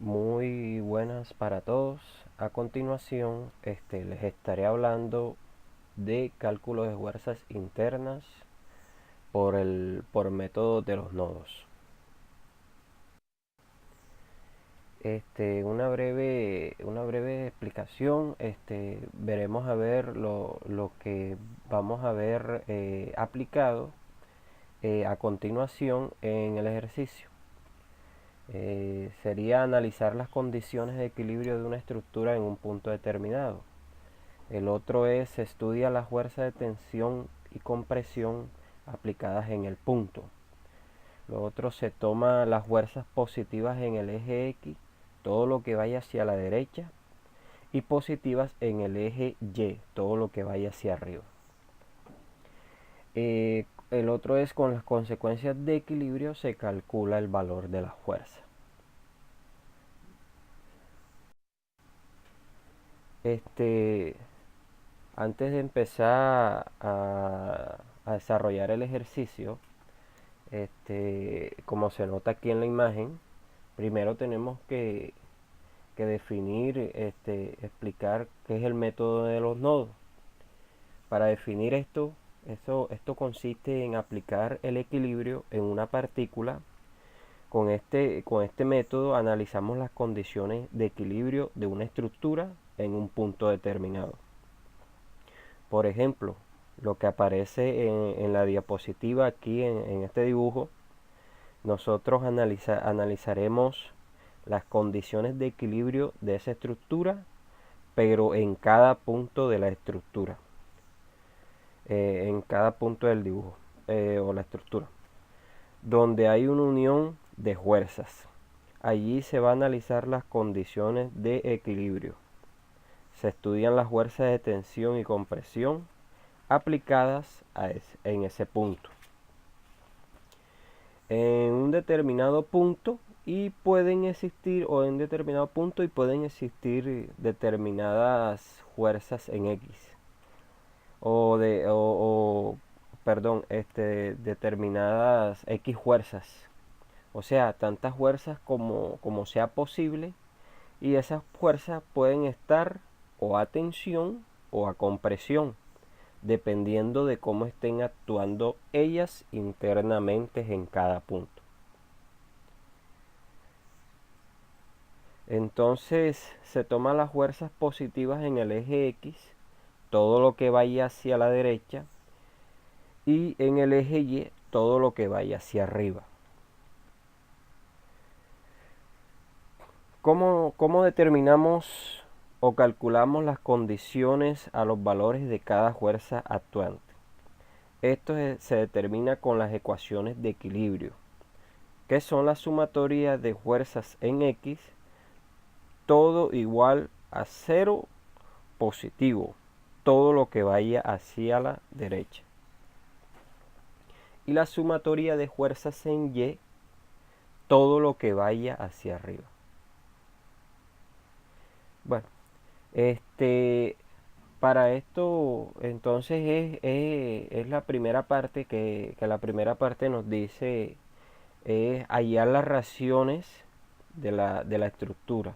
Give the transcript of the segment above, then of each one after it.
Muy buenas para todos. A continuación, les estaré hablando de cálculo de fuerzas internas por método de los nodos. Una breve explicación. Veremos a ver lo que vamos a ver aplicado a continuación en el ejercicio. Sería analizar las condiciones de equilibrio de una estructura en un punto determinado. El otro es se estudia la fuerza de tensión y compresión aplicadas en el punto. Lo otro se toma las fuerzas positivas en el eje X, todo lo que vaya hacia la derecha, y positivas en el eje Y, todo lo que vaya hacia arriba. El otro es con las consecuencias de equilibrio se calcula el valor de la fuerza. Antes de empezar a desarrollar el ejercicio, como se nota aquí en la imagen, primero tenemos que definir, explicar qué es el método de los nodos. Para definir esto consiste en aplicar el equilibrio en una partícula. Con este método analizamos las condiciones de equilibrio de una estructura en un punto determinado. Por ejemplo, lo que aparece en la diapositiva aquí en este dibujo, nosotros analizaremos las condiciones de equilibrio de esa estructura, pero en cada punto de la estructura, en cada punto del dibujo o la estructura, donde hay una unión de fuerzas. Allí se va a analizar las condiciones de equilibrio. Se estudian las fuerzas de tensión y compresión aplicadas en ese punto. En un determinado punto y pueden existir determinadas fuerzas en X determinadas X fuerzas, o sea, tantas fuerzas como sea posible, y esas fuerzas pueden estar o a tensión o a compresión, dependiendo de cómo estén actuando ellas internamente en cada punto. Entonces se toman las fuerzas positivas en el eje X, todo lo que vaya hacia la derecha, y en el eje Y todo lo que vaya hacia arriba. ¿Cómo determinamos o calculamos las condiciones a los valores de cada fuerza actuante? Esto se determina con las ecuaciones de equilibrio, que son la sumatoria de fuerzas en X, todo igual a 0 positivo, todo lo que vaya hacia la derecha. Y la sumatoria de fuerzas en Y, todo lo que vaya hacia arriba. Bueno, para esto entonces es la primera parte que la primera parte nos dice es hallar las raciones de la estructura.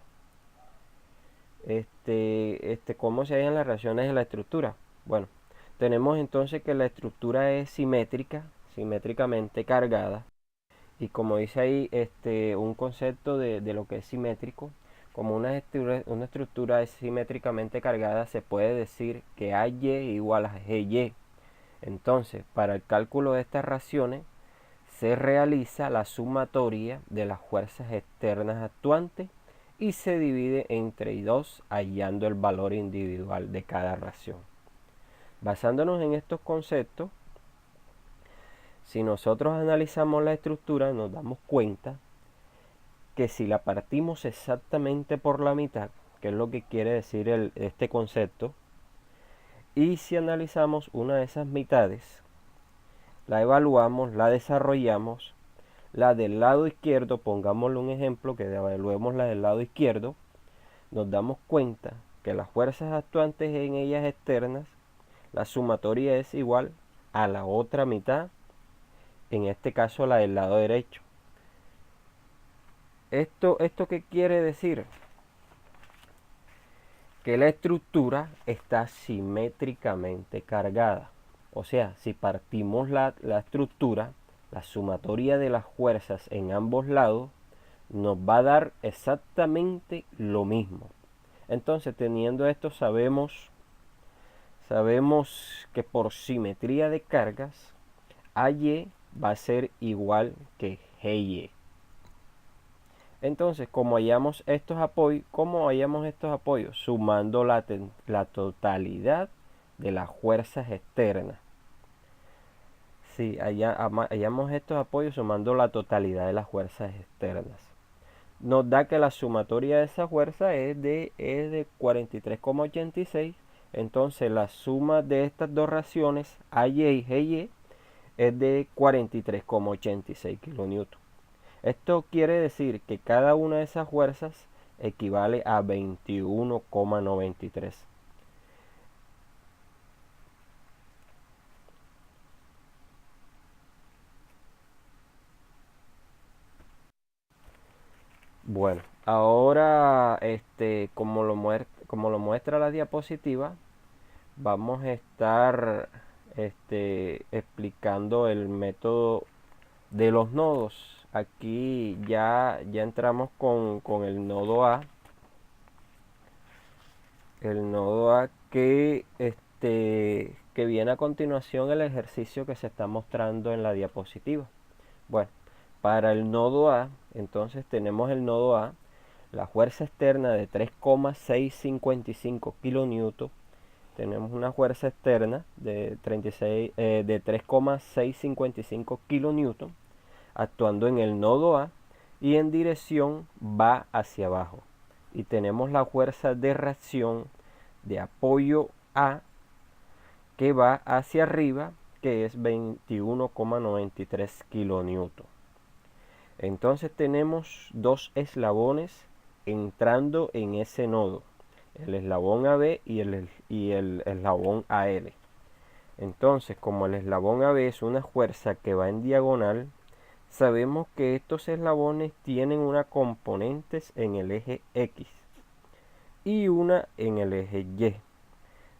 ¿Cómo se hallan las raciones de la estructura? Bueno, tenemos entonces que la estructura es simétricamente cargada, y como dice ahí, un concepto de lo que es simétrico, como una estructura es simétricamente cargada, se puede decir que AY igual a GY. Entonces, para el cálculo de estas raciones, se realiza la sumatoria de las fuerzas externas actuantes y se divide entre 2, hallando el valor individual de cada ración. Basándonos en estos conceptos, si nosotros analizamos la estructura, nos damos cuenta que si la partimos exactamente por la mitad, que es lo que quiere decir este concepto, y si analizamos una de esas mitades, la evaluamos, la desarrollamos, la del lado izquierdo, pongámosle un ejemplo, que evaluemos la del lado izquierdo, nos damos cuenta que las fuerzas actuantes en ellas externas, la sumatoria es igual a la otra mitad, en este caso la del lado derecho. ¿Esto qué quiere decir? Que la estructura está simétricamente cargada. O sea, si partimos la estructura, la sumatoria de las fuerzas en ambos lados nos va a dar exactamente lo mismo. Entonces, teniendo esto, sabemos que por simetría de cargas, AY va a ser igual que GY. Entonces, ¿cómo hallamos estos apoyos? Sumando la totalidad de las fuerzas externas. Sí, hallamos estos apoyos sumando la totalidad de las fuerzas externas. Nos da que la sumatoria de esa fuerza es de 43,86. Entonces, la suma de estas dos raciones, AY y GY, es de 43,86 kilonewton. Esto quiere decir que cada una de esas fuerzas equivale a 21,93. Bueno, ahora como lo muestra la diapositiva, vamos a estar explicando el método de los nodos. Aquí ya entramos con el nodo A. El nodo A que viene a continuación el ejercicio que se está mostrando en la diapositiva. Bueno, para el nodo A, entonces tenemos el nodo A, la fuerza externa de 3,655 kilonewton. Tenemos una fuerza externa de 3,655 kilonewton actuando en el nodo A y en dirección va hacia abajo. Y tenemos la fuerza de reacción de apoyo A que va hacia arriba, que es 21,93 kilonewton. Entonces tenemos dos eslabones entrando en ese nodo, el eslabón AB y el eslabón AL. Entonces, como el eslabón AB es una fuerza que va en diagonal, sabemos que estos eslabones tienen una componentes en el eje X y una en el eje Y.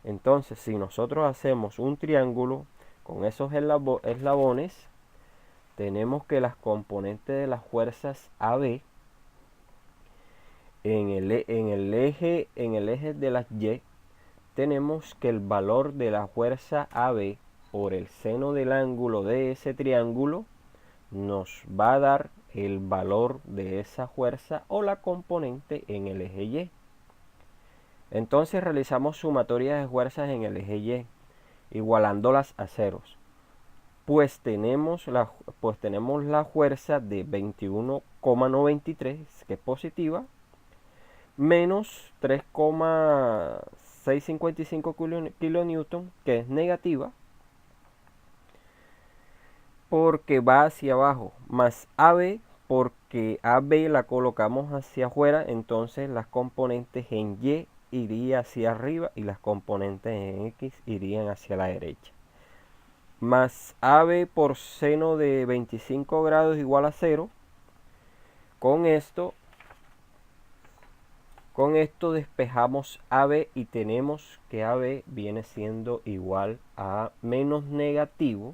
Entonces, si nosotros hacemos un triángulo con esos eslabones, tenemos que las componentes de las fuerzas AB en el eje de las Y, tenemos que el valor de la fuerza AB por el seno del ángulo de ese triángulo nos va a dar el valor de esa fuerza o la componente en el eje Y. Entonces realizamos sumatorias de fuerzas en el eje Y, igualándolas a ceros. Pues tenemos la fuerza de 21,93, que es positiva, menos 3,655 kilonewton, que es negativa, porque va hacia abajo, más AB, porque AB la colocamos hacia afuera, entonces las componentes en Y irían hacia arriba y las componentes en X irían hacia la derecha. Más AB por seno de 25 grados igual a 0. Con esto despejamos AB y tenemos que AB viene siendo igual a menos negativo,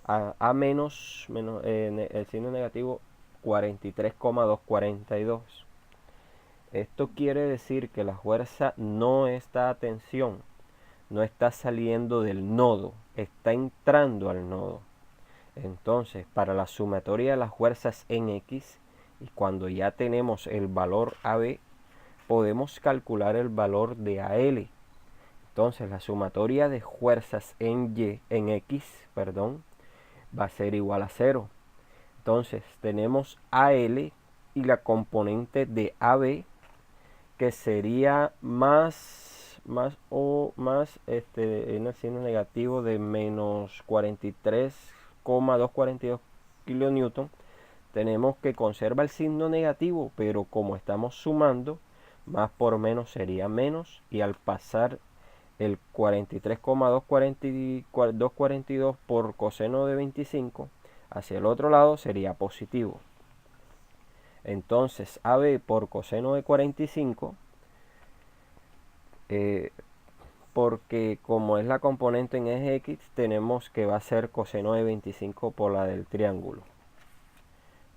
a menos el signo negativo 43,242. Esto quiere decir que la fuerza no está a tensión, no está saliendo del nodo, está entrando al nodo. Entonces, para la sumatoria de las fuerzas en X, y cuando ya tenemos el valor AB, podemos calcular el valor de AL. Entonces, la sumatoria de fuerzas en X, va a ser igual a 0. Entonces, tenemos AL y la componente de AB, que sería más en el signo negativo de menos 43,242 kilonewton. Tenemos que conserva el signo negativo, pero como estamos sumando, más por menos sería menos, y al pasar el 43,242 por coseno de 25 hacia el otro lado sería positivo. Entonces AB por coseno de 45, porque como es la componente en eje X, tenemos que va a ser coseno de 25 por la del triángulo.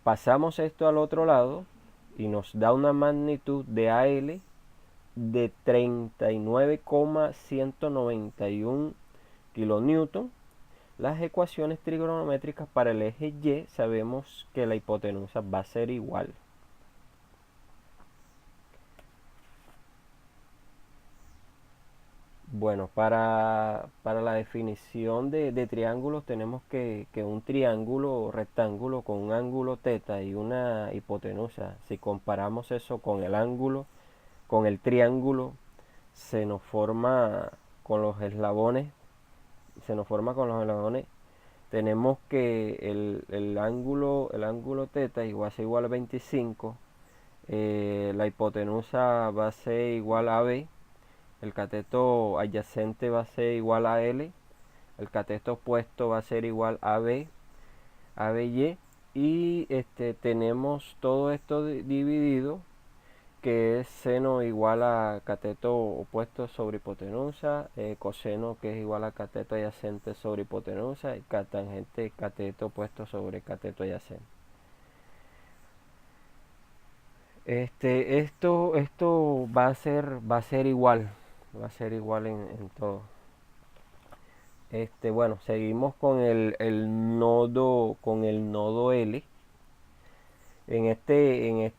Pasamos esto al otro lado y nos da una magnitud de AL de 39,191 kilonewton. Las ecuaciones trigonométricas para el eje Y sabemos que la hipotenusa va a ser igual. Bueno, para la definición de triángulos tenemos que un triángulo rectángulo con un ángulo θ y una hipotenusa, si comparamos eso con el ángulo, con el triángulo, se nos forma con los eslabones, tenemos que el ángulo θ igual a igual a 25, la hipotenusa va a ser igual a B, el cateto adyacente va a ser igual a L, el cateto opuesto va a ser igual a B, ABY, y tenemos todo esto dividido, que es seno igual a cateto opuesto sobre hipotenusa, coseno que es igual a cateto adyacente sobre hipotenusa, y tangente cateto opuesto sobre cateto adyacente. Esto va a ser igual, en todo. Bueno, seguimos con el nodo L. En este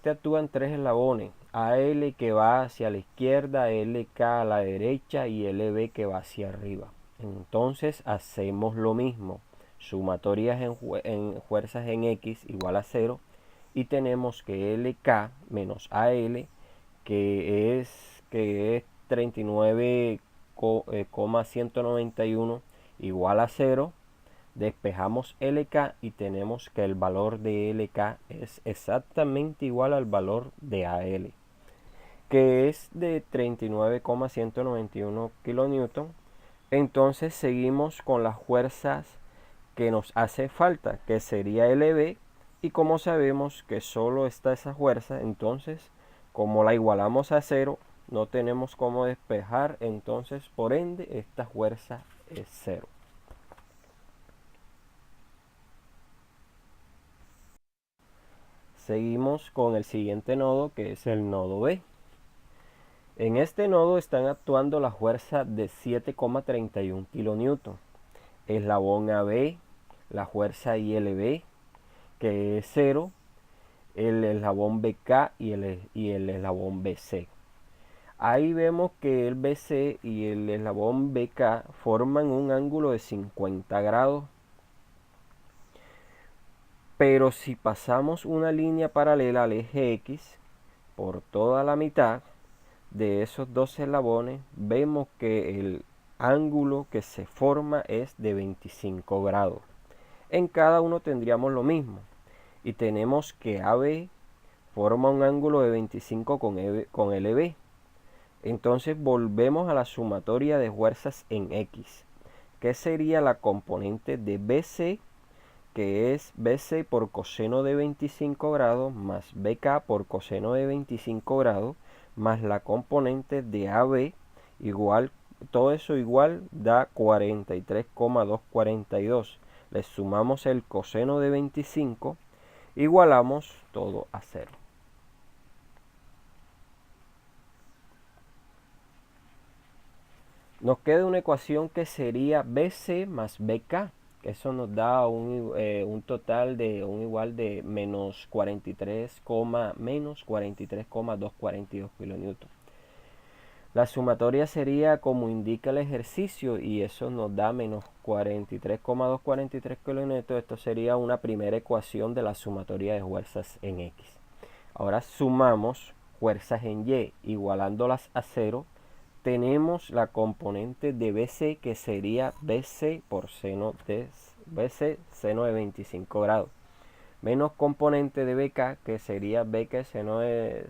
actúan tres eslabones: AL que va hacia la izquierda, LK a la derecha y LB que va hacia arriba. Entonces hacemos lo mismo, sumatorias en fuerzas en X igual a 0, y tenemos que LK menos AL, que es 39,191 igual a 0. Despejamos LK y tenemos que el valor de LK es exactamente igual al valor de AL, que es de 39,191 kilonewton. Entonces seguimos con las fuerzas que nos hace falta, que sería LB, y como sabemos que solo está esa fuerza, entonces como la igualamos a 0, no tenemos cómo despejar, entonces por ende esta fuerza es 0. Seguimos con el siguiente nodo, que es el nodo B. En este nodo están actuando la fuerza de 7,31 kilonewton. Eslabón AB, la fuerza ILB, que es 0, el eslabón BK y el eslabón BC. Ahí vemos que el BC y el eslabón BK forman un ángulo de 50 grados. Pero si pasamos una línea paralela al eje X por toda la mitad de esos dos eslabones, vemos que el ángulo que se forma es de 25 grados. En cada uno tendríamos lo mismo, y tenemos que AB forma un ángulo de 25 con LB. Entonces volvemos a la sumatoria de fuerzas en X, que sería la componente de BC, que es BC por coseno de 25 grados más BK por coseno de 25 grados más la componente de AB igual, todo eso igual da 43,242. Le sumamos el coseno de 25, igualamos todo a 0. Nos queda una ecuación que sería BC más BK. Eso nos da un total de un igual de menos 43,242 kilonewton. La sumatoria sería como indica el ejercicio, y eso nos da menos 43,243 kilonewton. Esto sería una primera ecuación de la sumatoria de fuerzas en X. Ahora sumamos fuerzas en Y, igualándolas a 0. Tenemos la componente de BC, que sería BC por seno de BC, seno de 25 grados, menos componente de BK, que sería BK seno de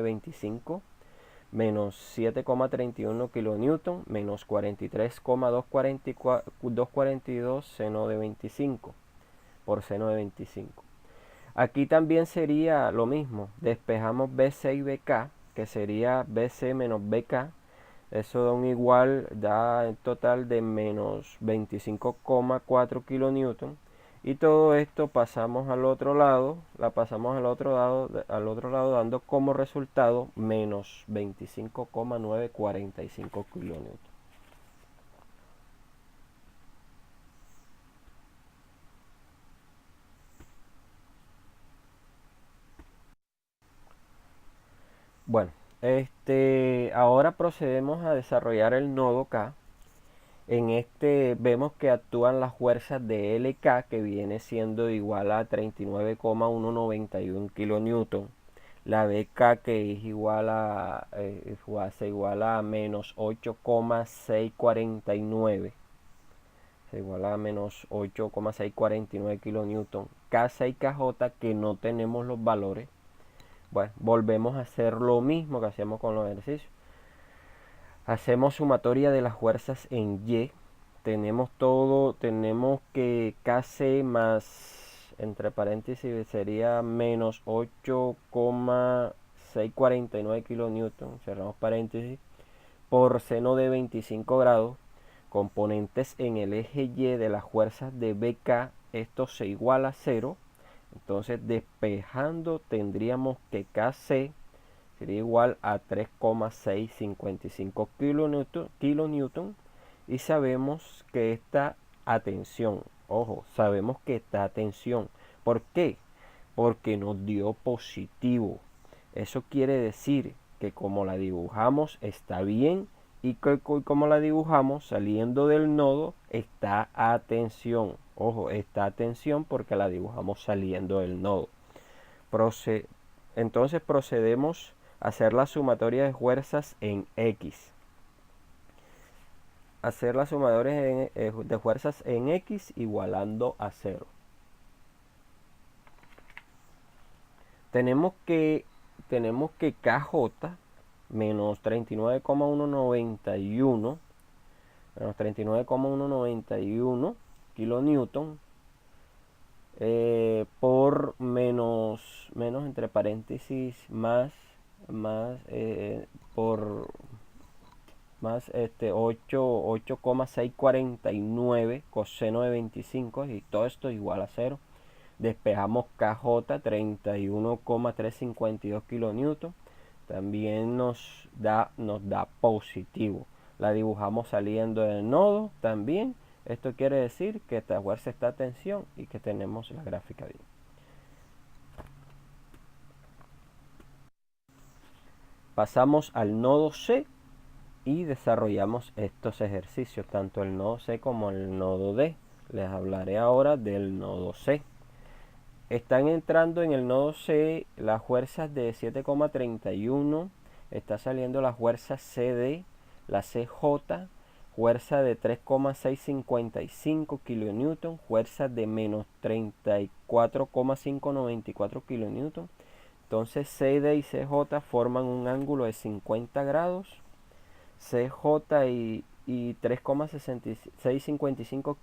25, menos 7,31 kilonewton, menos 43,242 seno de 25 por seno de 25. Aquí también sería lo mismo. Despejamos BC y BK, que sería BC menos BK. Eso da un igual, da en total de menos 25,4 kilonewton. Y todo esto pasamos al otro lado, la pasamos al otro lado dando como resultado menos 25,945 kilonewton. Bueno, ahora procedemos a desarrollar el nodo K. En este vemos que actúan las fuerzas de LK, que viene siendo igual a 39,191 kilonewton. La BK, que es igual a menos 8,649. Se iguala a menos 8,649 kilonewton. K6 y KJ, que no tenemos los valores. Bueno, volvemos a hacer lo mismo que hacíamos con los ejercicios. Hacemos sumatoria de las fuerzas en Y. Tenemos que KC más, entre paréntesis, sería menos 8,649 kilonewton, cerramos paréntesis, por seno de 25 grados, componentes en el eje Y de las fuerzas de BK, esto se iguala a 0. Entonces, despejando, tendríamos que KC sería igual a 3,655 kilonewton, y sabemos que esta atención, ojo, sabemos que esta atención, ¿por qué? Porque nos dio positivo. Eso quiere decir que como la dibujamos está bien, y que como la dibujamos saliendo del nodo está a tensión. Ojo, está a tensión porque la dibujamos saliendo del nodo. Entonces procedemos a hacer la sumatoria de fuerzas en X. Hacer la sumatoria de fuerzas en X igualando a 0. Tenemos que KJ menos 39,191 kilonewton por menos entre paréntesis por más 8,649 coseno de 25, y todo esto igual a 0. Despejamos KJ 31,352 kilonewton. También nos da positivo. La dibujamos saliendo del nodo también. Esto quiere decir que esta fuerza está a tensión y que tenemos la gráfica bien. Pasamos al nodo C y desarrollamos estos ejercicios, tanto el nodo C como el nodo D. Les hablaré ahora del nodo C. Están entrando en el nodo C las fuerzas de 7,31. Está saliendo la fuerza CD, la CJ, fuerza de 3,655 kilonewton, fuerza de menos 34,594 kilonewton. Entonces CD y CJ forman un ángulo de 50 grados. CJ y 3,655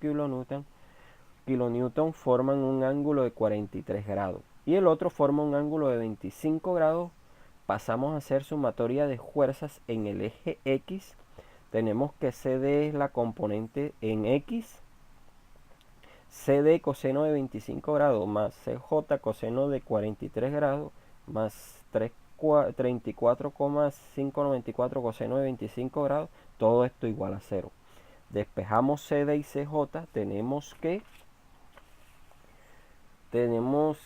kilonewton forman un ángulo de 43 grados. Y el otro forma un ángulo de 25 grados. Pasamos a hacer sumatoria de fuerzas en el eje X. Tenemos que CD es la componente en X. CD coseno de 25 grados más CJ coseno de 43 grados más 34,594 coseno de 25 grados. Todo esto igual a 0. Despejamos CD y CJ. Tenemos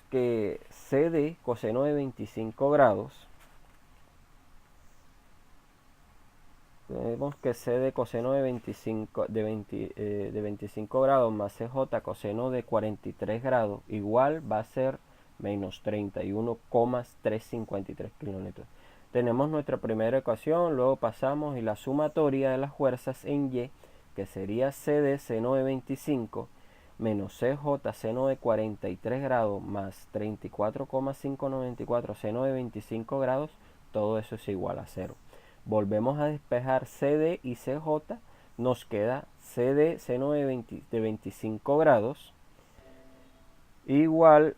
que CD coseno de 25 grados. Tenemos que CD coseno de 25 grados más CJ coseno de 43 grados igual va a ser menos 31,353 kilómetros. Tenemos nuestra primera ecuación, luego pasamos y la sumatoria de las fuerzas en Y, que sería CD seno de 25 menos CJ seno de 43 grados más 34,594 seno de 25 grados, todo eso es igual a 0. Volvemos a despejar CD y CJ, nos queda CD seno de 25 grados igual,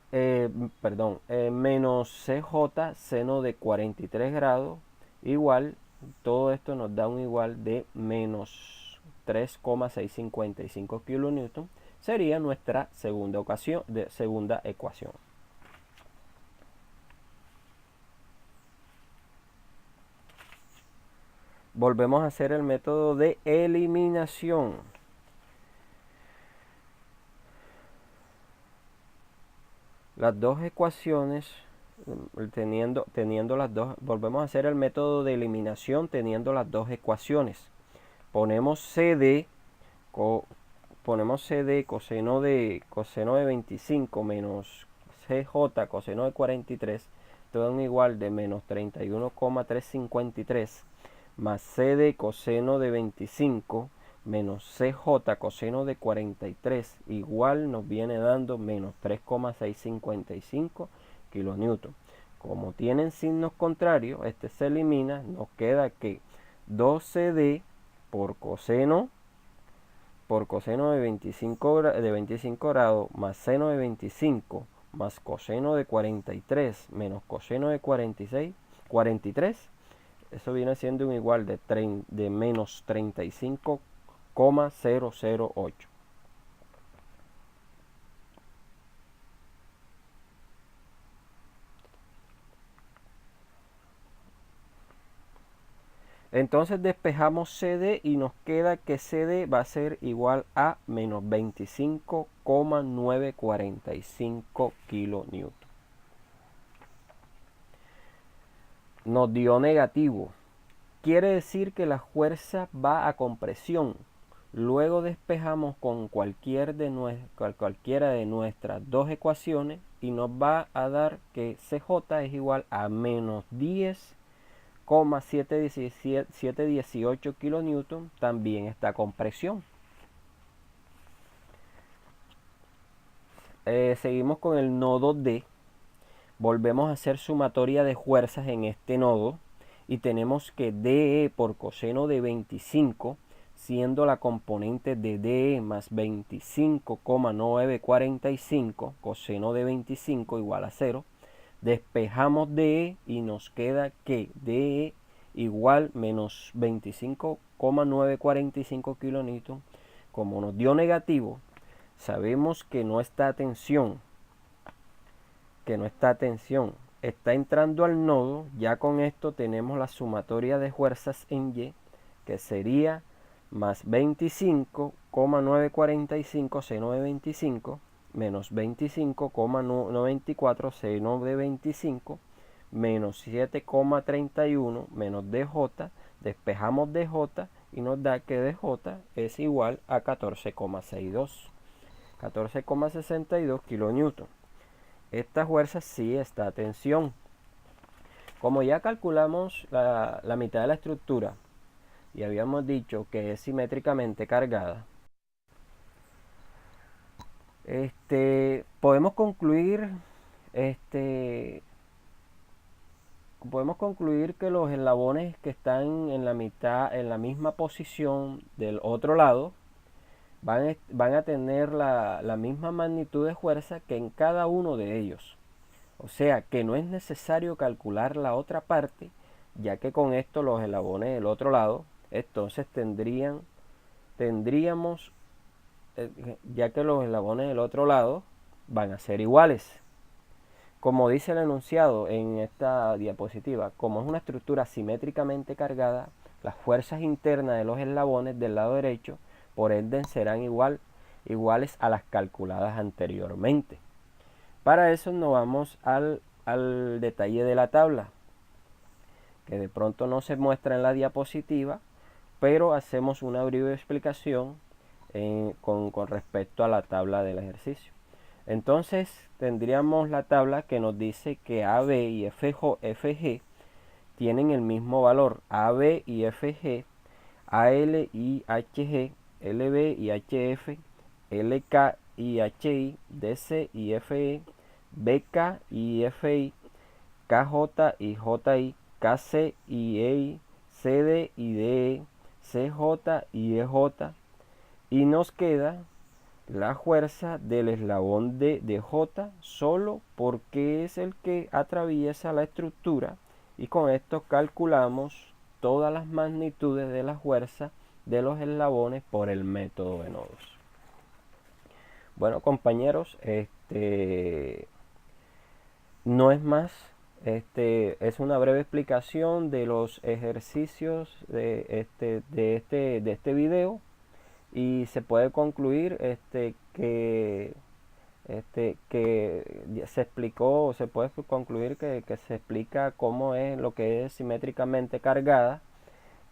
menos CJ seno de 43 grados, igual, todo esto nos da un igual de menos 3,655 kilonewton, sería nuestra segunda ecuación. Volvemos a hacer el método de eliminación. Las dos ecuaciones, teniendo las dos, volvemos a hacer el método de eliminación teniendo las dos ecuaciones. Ponemos CD coseno de 25 menos CJ coseno de 43, todo un igual de menos 31,353 más CD coseno de 25 menos CJ coseno de 43 igual nos viene dando menos 3,655 kilonewton. Como tienen signos contrarios, este se elimina, nos queda que 2CD por coseno de 25 grados más seno de 25 más coseno de 43 menos coseno de 43, eso viene siendo un igual de menos 35,008. Entonces despejamos CD y nos queda que CD va a ser igual a menos 25,945 kilonewton. Nos dio negativo. Quiere decir que la fuerza va a compresión. Luego despejamos con cualquiera de nuestras dos ecuaciones y nos va a dar que CJ es igual a menos 10,718 kilonewton, también está con presión. Seguimos con el nodo D. Volvemos a hacer sumatoria de fuerzas en este nodo y tenemos que DE por coseno de 25, siendo la componente de DE más 25,945, coseno de 25 igual a 0. Despejamos DE y nos queda que DE igual menos 25,945 kilonewton. Como nos dio negativo, sabemos que no está a tensión, está entrando al nodo. Ya con esto tenemos la sumatoria de fuerzas en Y, que sería más 25,945 seno de 25 menos 25,94 seno de 25 menos 7,31 menos DJ. Despejamos DJ y nos da que DJ es igual a 14,62 kilonewton. Esta fuerza sí está a tensión. Como ya calculamos la mitad de la estructura y habíamos dicho que es simétricamente cargada, podemos concluir que los eslabones que están en la mitad, en la misma posición del otro lado, van a tener la misma magnitud de fuerza que en cada uno de ellos. O sea que no es necesario calcular la otra parte, ya que con esto los eslabones del otro lado, entonces tendríamos, ya que los eslabones del otro lado van a ser iguales. Como dice el enunciado en esta diapositiva, como es una estructura simétricamente cargada, las fuerzas internas de los eslabones del lado derecho, por ende, serán iguales a las calculadas anteriormente. Para eso nos vamos al detalle de la tabla, que de pronto no se muestra en la diapositiva, pero hacemos una breve explicación con respecto a la tabla del ejercicio. Entonces tendríamos la tabla que nos dice que AB y FG tienen el mismo valor. AB y FG, AL y HG, LB y HF, LK y HI, DC y FE, BK y FI, KJ y JI, KC y EI, CD y DE, CJ y EJ, y nos queda la fuerza del eslabón de J solo porque es el que atraviesa la estructura, y con esto calculamos todas las magnitudes de la fuerza de los eslabones por el método de nodos. Bueno, compañeros, no es más. Es una breve explicación de los ejercicios de este video, y se puede concluir que se explicó, o se puede concluir que se explica cómo es lo que es simétricamente cargada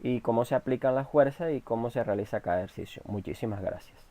y cómo se aplican las fuerzas y cómo se realiza cada ejercicio. Muchísimas gracias.